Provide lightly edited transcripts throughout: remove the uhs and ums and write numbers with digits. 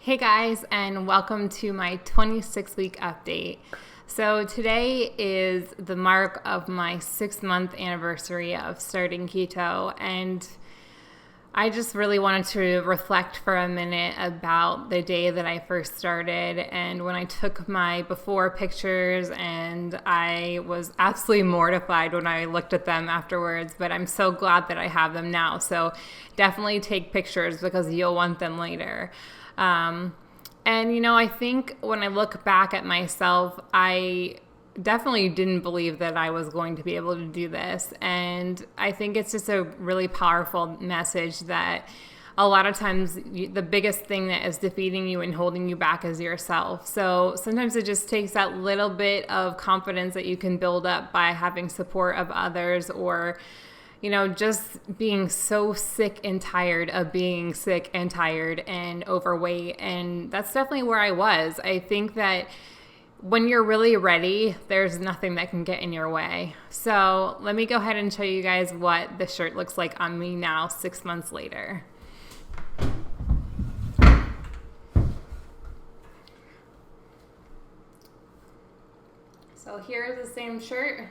Hey guys, and welcome to my 26-week update. So today is the mark of my 6-month anniversary of starting keto, and I just really wanted to reflect for a minute about the day that I first started and when I took my before pictures, and I was absolutely mortified when I looked at them afterwards, but I'm so glad that I have them now. So definitely take pictures because you'll want them later. I think when I look back at myself, I definitely didn't believe that I was going to be able to do this. And I think it's just a really powerful message that a lot of times the biggest thing that is defeating you and holding you back is yourself. So sometimes it just takes that little bit of confidence that you can build up by having support of others, or just being so sick and tired of being sick and tired and overweight. And that's definitely where I was. I think that when you're really ready, there's nothing that can get in your way. So let me go ahead and show you guys what the shirt looks like on me now, 6 months later. So here's the same shirt.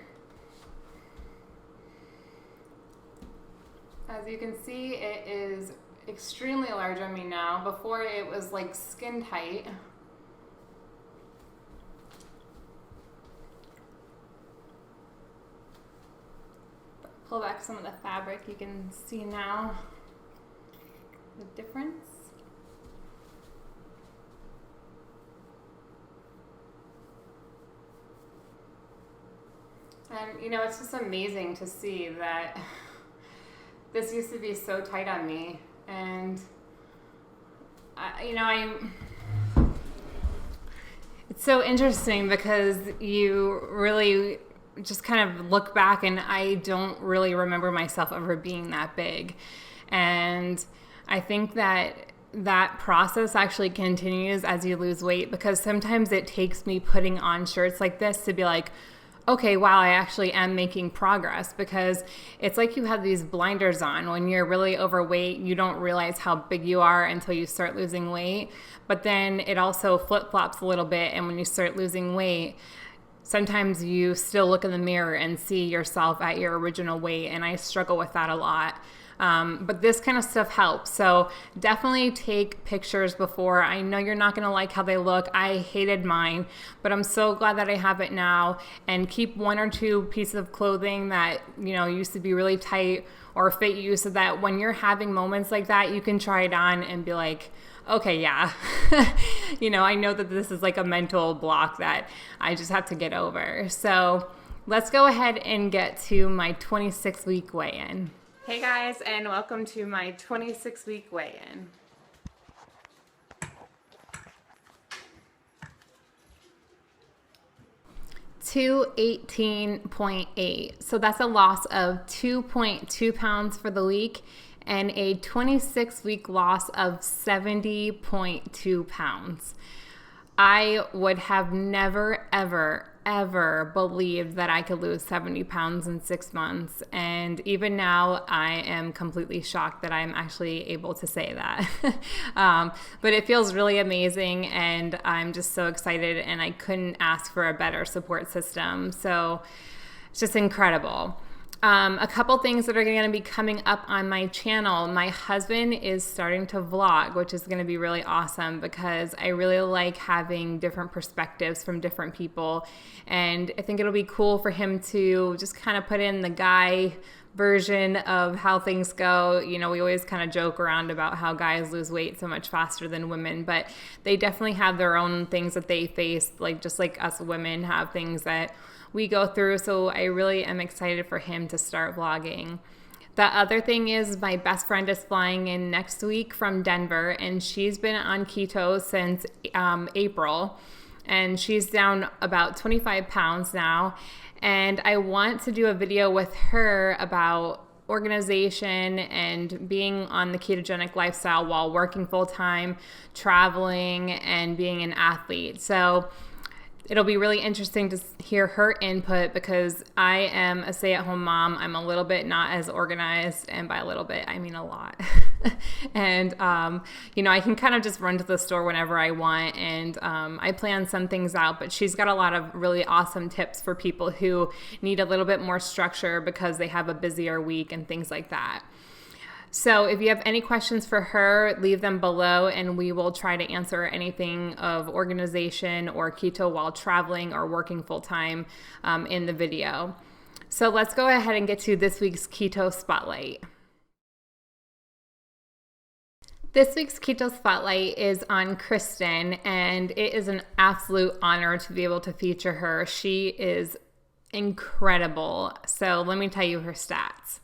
As you can see, it is extremely large on me now. Before it was like skin tight. Pull back some of the fabric, you can see now the difference. And it's just amazing to see that this used to be so tight on me, and it's so interesting because you really just kind of look back, and I don't really remember myself ever being that big. And I think that process actually continues as you lose weight, because sometimes it takes me putting on shirts like this to be like, okay, wow, I actually am making progress, because it's like you have these blinders on. When you're really overweight, you don't realize how big you are until you start losing weight. But then it also flip-flops a little bit, and when you start losing weight, sometimes you still look in the mirror and see yourself at your original weight, and I struggle with that a lot. But this kind of stuff helps. So definitely take pictures before. I know you're not going to like how they look. I hated mine, but I'm so glad that I have it now. And keep 1 or 2 pieces of clothing that, used to be really tight or fit you, so that when you're having moments like that, you can try it on and be like, okay, yeah, I know that this is like a mental block that I just have to get over. So let's go ahead and get to my 26-week weigh-in. Hey guys, and welcome to my 26-week weigh-in. $218.8. So that's a loss of 2.2 pounds for the week, and a 26-week loss of 70.2 pounds. I would have never, ever believed that I could lose 70 pounds in 6 months. And even now, I am completely shocked that I'm actually able to say that. But it feels really amazing, and I'm just so excited, and I couldn't ask for a better support system. So it's just incredible. A couple things that are going to be coming up on my channel. My husband is starting to vlog, which is going to be really awesome, because I really like having different perspectives from different people. And I think it'll be cool for him to just kind of put in the guy version of how things go. We always kind of joke around about how guys lose weight so much faster than women, but they definitely have their own things that they face, just like us women have things that we go through. So I really am excited for him to start vlogging. The other thing is my best friend is flying in next week from Denver, and she's been on keto since April, and she's down about 25 pounds now. And I want to do a video with her about organization and being on the ketogenic lifestyle while working full-time, traveling, and being an athlete. So it'll be really interesting to hear her input, because I am a stay-at-home mom. I'm a little bit not as organized, and by a little bit, I mean a lot. And, I can kind of just run to the store whenever I want, and I plan some things out, but she's got a lot of really awesome tips for people who need a little bit more structure because they have a busier week and things like that. So if you have any questions for her, leave them below and we will try to answer anything of organization or keto while traveling or working full-time in the video. So let's go ahead and get to this week's Keto Spotlight. This week's Keto Spotlight is on Kristen, and it is an absolute honor to be able to feature her. She is incredible. So let me tell you her stats.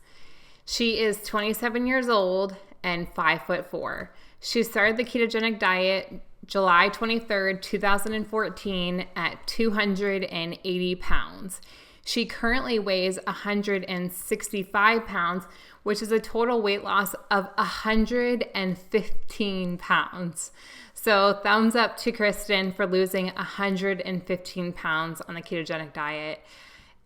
She is 27 years old and 5'4". She started the ketogenic diet July 23rd, 2014 at 280 pounds. She currently weighs 165 pounds, which is a total weight loss of 115 pounds. So thumbs up to Kristen for losing 115 pounds on the ketogenic diet.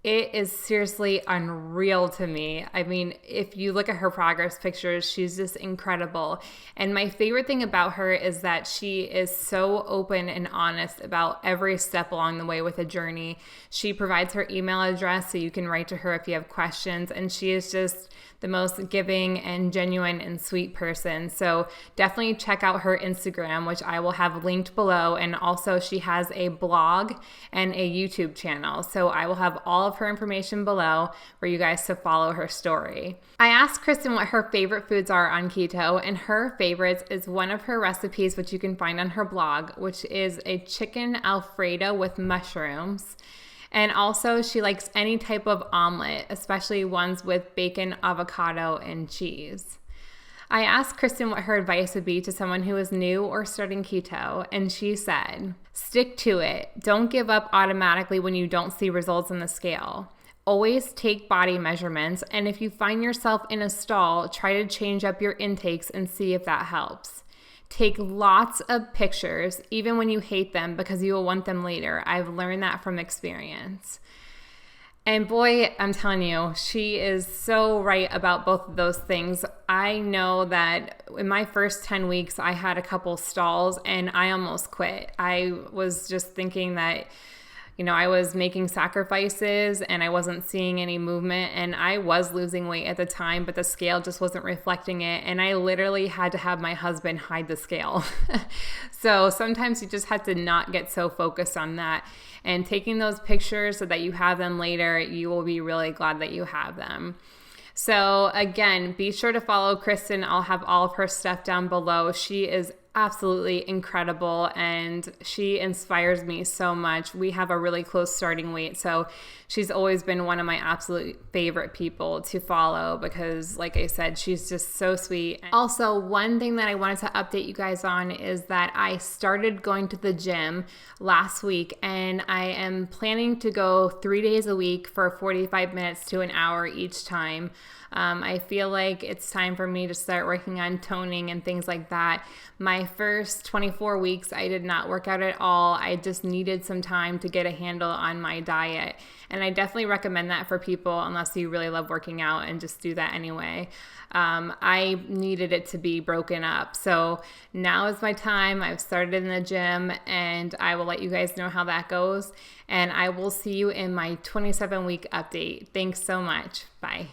It is seriously unreal to me. I mean, if you look at her progress pictures, she's just incredible. And my favorite thing about her is that she is so open and honest about every step along the way with the journey. She provides her email address so you can write to her if you have questions. And she is just the most giving and genuine and sweet person. So definitely check out her Instagram, which I will have linked below. And also she has a blog and a YouTube channel. So I will have all of her information below for you guys to follow her story. I asked Kristen what her favorite foods are on keto, and her favorites is one of her recipes, which you can find on her blog, which is a chicken Alfredo with mushrooms. And also she likes any type of omelet, especially ones with bacon, avocado, and cheese. I asked Kristen what her advice would be to someone who is new or starting keto, and she said, stick to it. Don't give up automatically when you don't see results on the scale. Always take body measurements, and if you find yourself in a stall, try to change up your intakes and see if that helps. Take lots of pictures, even when you hate them, because you will want them later. I've learned that from experience. And boy, I'm telling you, she is so right about both of those things. I know that in my first 10 weeks, I had a couple stalls and I almost quit. I was just thinking that, I was making sacrifices and I wasn't seeing any movement, and I was losing weight at the time, but the scale just wasn't reflecting it. And I literally had to have my husband hide the scale. So sometimes you just have to not get so focused on that. And taking those pictures so that you have them later, you will be really glad that you have them. So again, be sure to follow Kristen. I'll have all of her stuff down below. She is absolutely incredible and she inspires me so much. We have a really close starting weight, so she's always been one of my absolute favorite people to follow because, like I said, she's just so sweet. Also, one thing that I wanted to update you guys on is that I started going to the gym last week, and I am planning to go 3 days a week for 45 minutes to an hour each time. I feel like it's time for me to start working on toning and things like that. My first 24 weeks, I did not work out at all. I just needed some time to get a handle on my diet. And I definitely recommend that for people unless you really love working out and just do that anyway. I needed it to be broken up. So now is my time. I've started in the gym and I will let you guys know how that goes. And I will see you in my 27-week update. Thanks so much. Bye.